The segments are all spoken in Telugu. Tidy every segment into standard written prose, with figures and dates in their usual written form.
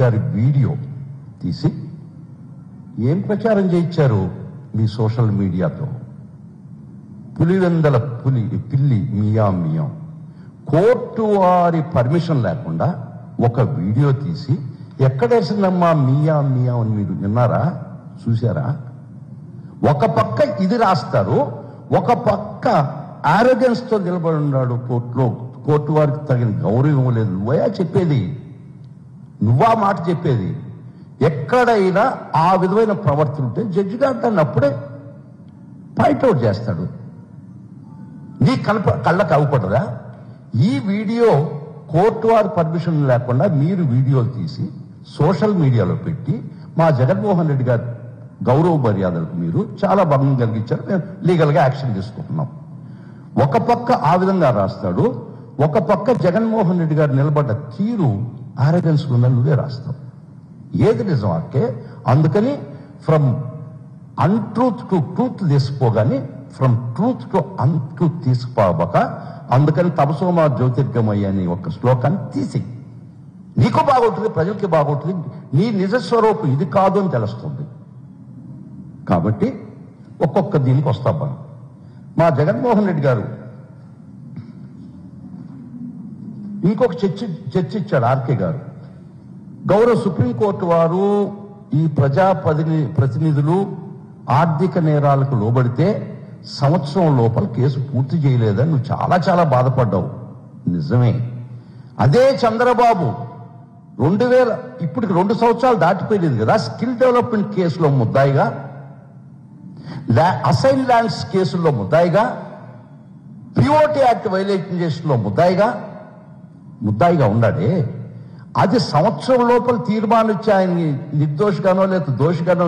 గారి వీడియో తీసి ఏం ప్రచారం చేయించారు మీ సోషల్ మీడియాతో? పులివెందల పిల్లి మియాం కోర్టు వారి పర్మిషన్ లేకుండా ఒక వీడియో తీసి ఎక్కడేసిందమ్మా మియాం అని మీరు విన్నారా, చూసారా? ఒక పక్క ఇది రాస్తారు, ఒక పక్క ఆరోగెన్స్ తో నిలబడి ఉన్నాడు కోర్టులో. కోర్టు వారికి తగిన గౌరవం లేదు. నువ్వయా చెప్పేది? నువ్వా మాట చెప్పేది? ఎక్కడైనా ఆ విధమైన ప్రవర్తన ఉంటే జడ్జి గారు దాన్ని అప్పుడే పాయింట్అవుట్ చేస్తాడు. నీ కళ్ళకు అవ్వకూడదా? ఈ వీడియో కోర్టు వారి పర్మిషన్ లేకుండా మీరు వీడియోలు తీసి సోషల్ మీడియాలో పెట్టి మా జగన్మోహన్ రెడ్డి గారి గౌరవ మర్యాదలకు మీరు చాలా భంగం కలిగించారు. మేము లీగల్గా యాక్షన్ తీసుకుంటున్నాం. ఒక పక్క ఆ విధంగా రాస్తాడు, ఒక పక్క జగన్మోహన్ రెడ్డి గారు నిలబడ్డ తీరు ఆరోగెన్స్ ఉందని నువ్వే రాస్తావు. ఏది నిజం అక్కే? అందుకని ఫ్రమ్ అన్ట్రూత్ టు ట్రూత్ తీసుకోగాని ఫ్రమ్ ట్రూత్ టు అన్ట్రూత్ తీసుకుపోక, అందుకని తపసోమా జ్యోతిర్గమయ్య అని ఒక శ్లోకాన్ని తీసి నీకు బాగుంటుంది, ప్రజలకి బాగుంటుంది. నీ నిజస్వరూపం ఇది కాదు అని తెలుస్తుంది. కాబట్టి ఒక్కొక్క దీనికి వస్తాం మనం. మా జగన్మోహన్ రెడ్డి గారు ఇంకొక చర్చ ఇచ్చాడు. ఆర్కే గారు, గౌరవ సుప్రీంకోర్టు వారు ఈ ప్రతినిధులు ఆర్థిక నేరాలకు లోబడితే సంవత్సరం లోపల కేసు పూర్తి చేయలేదని నువ్వు చాలా చాలా బాధపడ్డావు. నిజమే. అదే చంద్రబాబు 2000 ఇప్పటికి 2 సంవత్సరాలు దాటిపోయింది కదా, స్కిల్ డెవలప్మెంట్ కేసులో ముద్దాయిగా, అసైన్ ల్యాండ్స్ కేసుల్లో ముద్దాయిగా, పిఓటి యాక్ట్ వైలేషన్ కేసులో ముద్దాయిగా ఉన్నాడే. అది సంవత్సరం లోపల తీర్మానం ఇచ్చి ఆయన్ని నిర్దోషిగానో లేదా దోషిగానో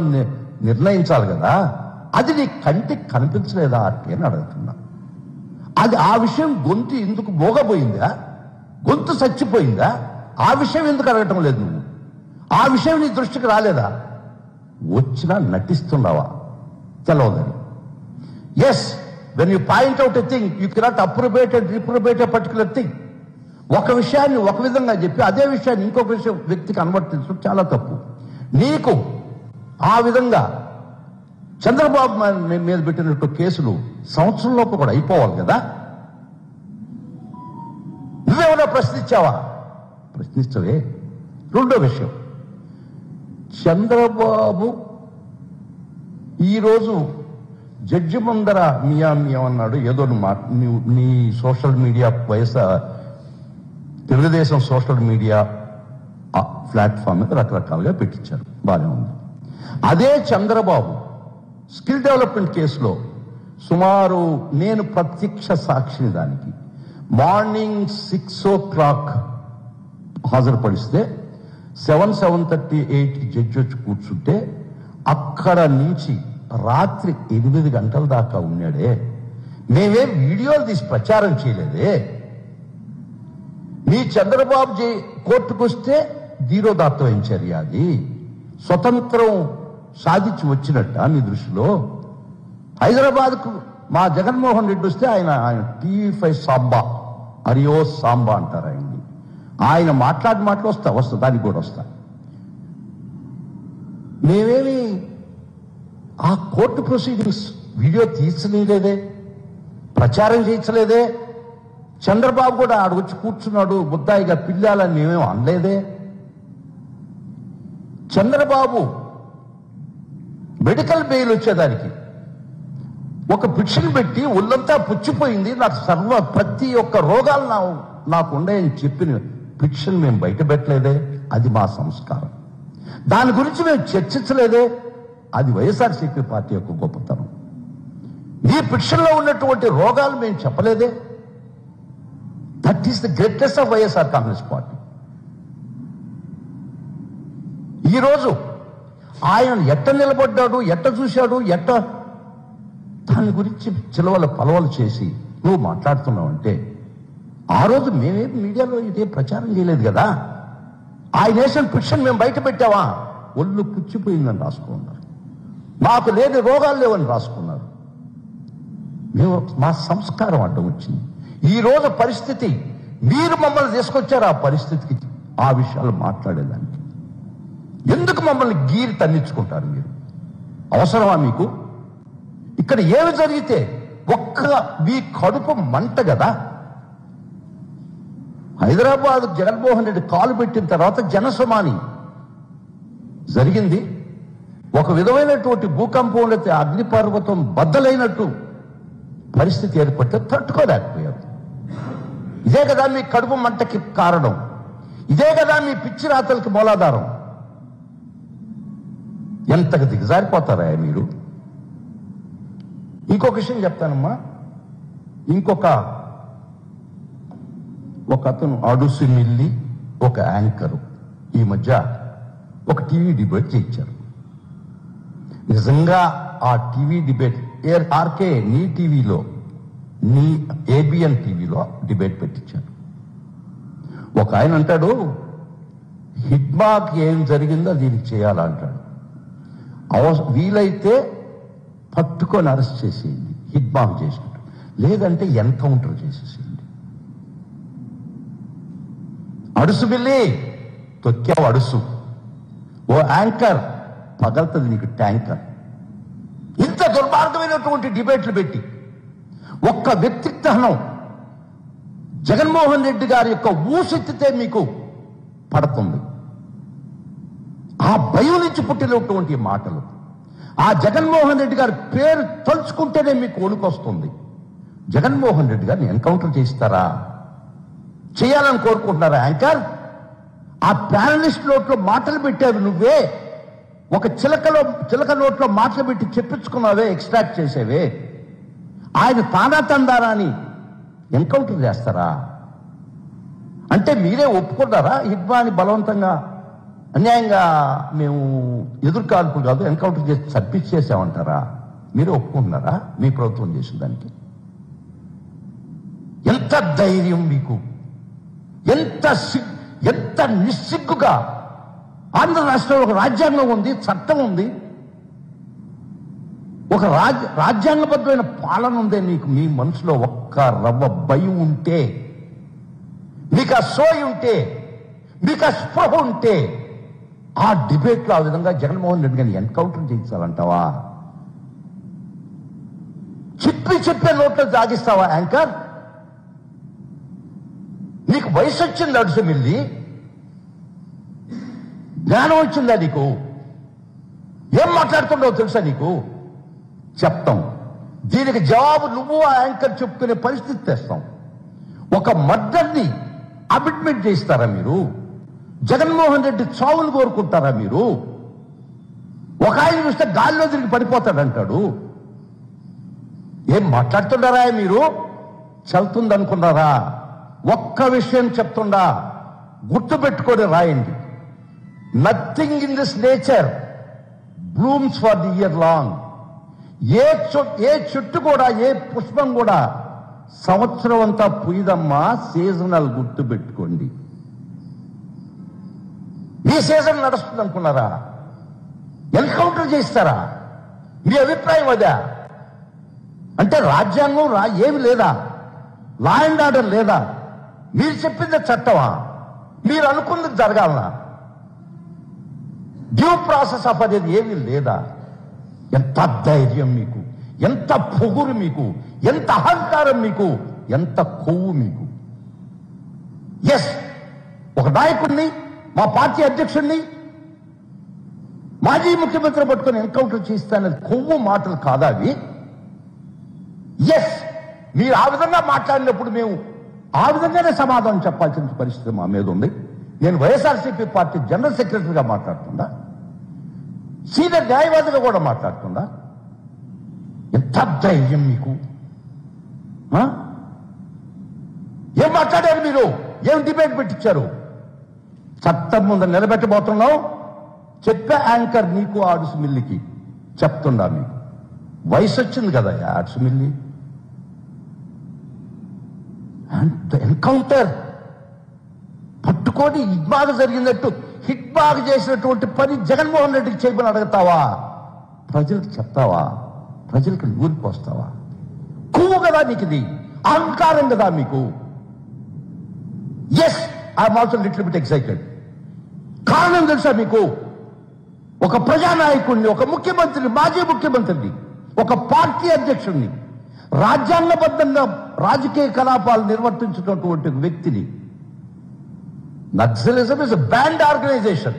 నిర్ణయించాలి కదా. అది నీ కంటికి కనిపించలేదా అని అడుగుతున్నా. అది ఆ విషయం గొంతు ఎందుకు మోగబోయిందా? గొంతు చచ్చిపోయిందా? ఆ విషయం ఎందుకు అడగటం లేదు నువ్వు? ఆ విషయం నీ దృష్టికి రాలేదా? వచ్చినా నటిస్తున్నావా తెలవదని? Yes, when you point out a thing you cannot approbate and reprobate a particular thing. ఒక విషయాన్ని ఒక విధంగా చెప్పి అదే విషయాన్ని ఇంకొక వ్యక్తికి అనువర్తించడం చాలా తప్పు. నీకు ఆ విధంగా చంద్రబాబు మీద పెట్టినట్టు కేసులు సంవత్సరం లోపు కూడా అయిపోవాలి కదా. నువ్వేమైనా ప్రశ్నించావా? ప్రశ్నించవే. రెండో విషయం, చంద్రబాబు ఈరోజు జడ్జి ముందర మియాం అన్నాడు. ఏదో నీ social media Telugu Desam social media platform మీద రకరకాలుగా పెట్టించారు, బాగానే ఉంది. అదే చంద్రబాబు స్కిల్ డెవలప్మెంట్ కేసులో సుమారు నేను ప్రత్యక్ష సాక్షిని దానికి మార్నింగ్ 6 o'clock హాజరుపడిస్తే 7:38 జడ్జి వచ్చి కూర్చుంటే అక్కడ నుంచి రాత్రి 8 గంటల దాకా ఉన్నాడే. మేమే వీడియోలు తీసి ప్రచారం చేయలేదే. నీ చంద్రబాబు కోర్టుకు వస్తే ధీరోదాత్తమైన చర్య. అది స్వతంత్రం సాధించి వచ్చినట్ట నీ దృష్టిలో? హైదరాబాద్కు మా జగన్మోహన్ రెడ్డి వస్తే ఆయన టీవీ5 సాంబా, అరియో సాంబా అంటారు ఆయన్ని. ఆయన మాటలు వస్తా దానికి కూడా వస్తా. మేమేమి ఆ కోర్టు ప్రొసీడింగ్స్ వీడియో తీర్చలేదే, ప్రచారం చేయించలేదే. చంద్రబాబు కూడా ఆడొచ్చి కూర్చున్నాడు ముద్దాయిగా పిల్లాలని మేమేం అనలేదే. చంద్రబాబు మెడికల్ బెయిల్ వచ్చేదానికి ఒక పిటిషన్ పెట్టి ఒళ్ళంతా పుచ్చిపోయింది, నాకు ప్రతి ఒక్క రోగాలు నాకు ఉన్నాయని చెప్పిన పిటిషన్ మేము బయట పెట్టలేదే. అది మా సంస్కారం. దాని గురించి మేము చర్చించలేదే. అది వైఎస్ఆర్సీపీ పార్టీ యొక్క గొప్పతనం. ఈ పిటిషన్లో ఉన్నటువంటి రోగాలు మేము చెప్పలేదే. That is the greatest of YSR Congress party. ఈరోజు ఆయన ఎట్ట నిలబడ్డాడు, ఎట్ట చూశాడు, దాని గురించి చిలవల పలవలు చేసి నువ్వు మాట్లాడుతున్నావంటే, ఆ రోజు మేమేం మీడియాలో ఇదే ప్రచారం చేయలేదు కదా. ఆయన వేసిన పిటిషన్ మేము బయట పెట్టావా? ఒళ్ళు పుచ్చిపోయిందని రాసుకున్నారు, మాకు లేని రోగాలు లేవని రాసుకున్నారు. మేము మా సంస్కారం అడ్డం వచ్చింది. ఈ రోజు పరిస్థితి మీరు మమ్మల్ని తీసుకొచ్చారు ఆ పరిస్థితికి, ఆ విషయాలు మాట్లాడేదానికి. ఎందుకు మమ్మల్ని గీరి తన్నించుకుంటారు మీరు? అవసరమా మీకు? ఇక్కడ ఏమి జరిగితే మీ కడుపు మంట కదా. హైదరాబాద్ జగన్మోహన్ రెడ్డి కాలు పెట్టిన తర్వాత జనసుమాని జరిగింది. ఒక విధమైనటువంటి భూకంపం లేకపోతే అగ్నిపర్వతం బద్దలైనట్టు పరిస్థితి ఏర్పడితే తట్టుకోలేకపోయారు. ఇదే కదా మీ కడుపు మంటకి కారణం. ఇదే కదా మీ పిచ్చి రాతలకి మూలాధారం. ఎంతకు దిగజారిపోతారా మీరు? ఇంకొక విషయం చెప్తానమ్మా. ఒక అతను అడుసు మిల్లి ఒక యాంకరు ఈ మధ్య ఒక టీవీ డిబేట్ చేయించారు. నిజంగా ఆ టీవీ డిబేట్ ఆర్కే నీ టీవీలో, నీ ఏబిఎన్ టీవీలో డిబేట్ పెట్టించారు. ఒక ఆయన అంటాడు, హిడ్మాకి ఏం జరిగిందో దీనికి చేయాలంటాడు. వీలైతే పట్టుకొని అరెస్ట్ చేసేయండి, హిడ్మాక్ చేసినట్టు. లేదంటే ఎన్కౌంటర్ చేసేసేయండి. అడుసు బిల్లి తొక్కావు అడుసు. ఓ యాంకర్ పగలుతుంది నీకు ట్యాంకర్. ఇంత దుర్మార్గమైనటువంటి డిబేట్లు పెట్టి ఒక్క వ్యక్తిత్వం జగన్మోహన్ రెడ్డి గారి యొక్క ఊసెత్తితే మీకు పడుతుంది. ఆ భయం నుంచి పుట్టినటువంటి మాటలు, ఆ జగన్మోహన్ రెడ్డి గారి పేరు తలుచుకుంటేనే మీకు వణుకొస్తుంది. జగన్మోహన్ రెడ్డి గారిని ఎన్కౌంటర్ చేస్తారా? చేయాలని కోరుకుంటున్నారా యాంకర్? ఆ ప్యానలిస్ట్ నోట్లో మాటలు పెట్టారు నువ్వే. ఒక చిలక నోట్లో మాటలు పెట్టి చెప్పించుకున్నావే, ఎక్స్ట్రాక్ట్ చేసేవే. ఆయన తానా తందారా అని ఎన్కౌంటర్ చేస్తారా? అంటే మీరే ఒప్పుకున్నారా హిడ్మాని బలవంతంగా అన్యాయంగా మేము ఎదుర్కాల్పు కాదు ఎన్కౌంటర్ చేసి చంపించేసామంటారా? మీరే ఒప్పుకుంటున్నారా మీ ప్రభుత్వం చేసిన దానికి? ఎంత ధైర్యం మీకు! ఎంత నిస్సిగ్గుగా! ఆంధ్ర రాష్ట్రంలో ఒక రాజ్యాంగం ఉంది, చట్టం ఉంది, ఒక రాజ్యాంగబద్ధమైన పాలన ఉంది. మీకు మీ మనసులో ఒక్క రవ్వ భయం ఉంటే, మీకు ఆ సోయి ఉంటే, మీకు ఆ స్పృహ ఉంటే, ఆ డిబేట్లో ఆ విధంగా జగన్మోహన్ రెడ్డి గారిని ఎన్కౌంటర్ చేయించాలంటావా? చెప్పే నోట్లో జాగిస్తావా యాంకర్? నీకు వయసు వచ్చింది అడుసు మిల్లి, జ్ఞానం వచ్చిందా నీకు? ఏం మాట్లాడుతుండవు తెలుసా నీకు? చెప్తాం. దీనికి జవాబు నువ్వు ఆ యాంకర్ చెప్పుకునే పరిస్థితి తెస్తాం. ఒక మర్డర్ని అమిట్మెంట్ చేస్తారా మీరు? జగన్మోహన్ రెడ్డి చావులు కోరుకుంటారా మీరు? ఒక ఆయన చూస్తే గాల్లో తిరిగి పడిపోతాడంటాడు. ఏం మాట్లాడుతున్నారా మీరు? చల్తుందనుకున్నారా? ఒక్క విషయం చెప్తుండా, గుర్తుపెట్టుకొని రాయండి. Nothing in this nature blooms for the year long. ఏ చెట్టు కూడా, ఏ పుష్పం కూడా సంవత్సరం అంతా పుయ్యదమ్మా. సీజనల్ గుర్తు పెట్టుకోండి. ఈ సీజన్ నడుస్తుంది అనుకున్నారా? ఎన్కౌంటర్ చేస్తారా? మీ అభిప్రాయం అదా? అంటే రాజ్యాంగం ఏమి లేదా? లా అండ్ ఆర్డర్ లేదా? మీరు చెప్పింది చట్టమా? మీరు అనుకున్నది జరగాలనా? డ్యూ ప్రాసెస్ ఆఫ్ అనేది ఏమీ లేదా? ఎంత ధైర్యం మీకు! ఎంత పొగురు మీకు! ఎంత అహంకారం మీకు! ఎంత కొవ్వు మీకు! ఎస్, ఒక నాయకుడిని, మా పార్టీ అధ్యక్షుడిని, మాజీ ముఖ్యమంత్రి పట్టుకొని ఎన్కౌంటర్ చేస్తానని కొవ్వు మాటలు కాదా అవి? ఎస్, మీరు ఆ విధంగా మాట్లాడినప్పుడు మేము ఆ విధంగానే సమాధానం చెప్పాల్సిన పరిస్థితి మా మీద ఉంది. నేను వైఎస్ఆర్సీపీ పార్టీ జనరల్ సెక్రటరీగా మాట్లాడుతుందా, సీనియర్ న్యాయవాదిగా కూడా మాట్లాడుతుందా? ఎంత ధైర్యం మీకు! ఏం మాట్లాడారు మీరు? ఏం డిబేట్ పెట్టించారు? చట్టం ముందు నిలబెట్టబోతున్నావు. చెప్పే యాంకర్ నీకు ఆడుసు మిల్లికి చెప్తుండా? మీకు వయసు వచ్చింది కదా ఆడుసు మిల్లి. ఎన్కౌంటర్ పట్టుకొని హిడ్మాగ్ జరిగినట్టు హిడ్మాగ్ చేసినటువంటి పని జగన్మోహన్ రెడ్డికి చేయమని అడుగుతావా? ప్రజలకు చెప్తావా? ప్రజలకు నూరి పోస్తావా? కొవ్వు కదా నీకు, ఇది అహంకారం కదా మీకు. Yes, I'm also little bit excited. కారణం తెలుసా మీకు? ఒక ప్రజానాయకుడిని, ఒక ముఖ్యమంత్రిని, మాజీ ముఖ్యమంత్రిని, ఒక పార్టీ అధ్యక్షుడిని, రాజ్యాంగబద్ధంగా రాజకీయ కలాపాలు నిర్వర్తించినటువంటి వ్యక్తిని. Naxalism is banned organisation.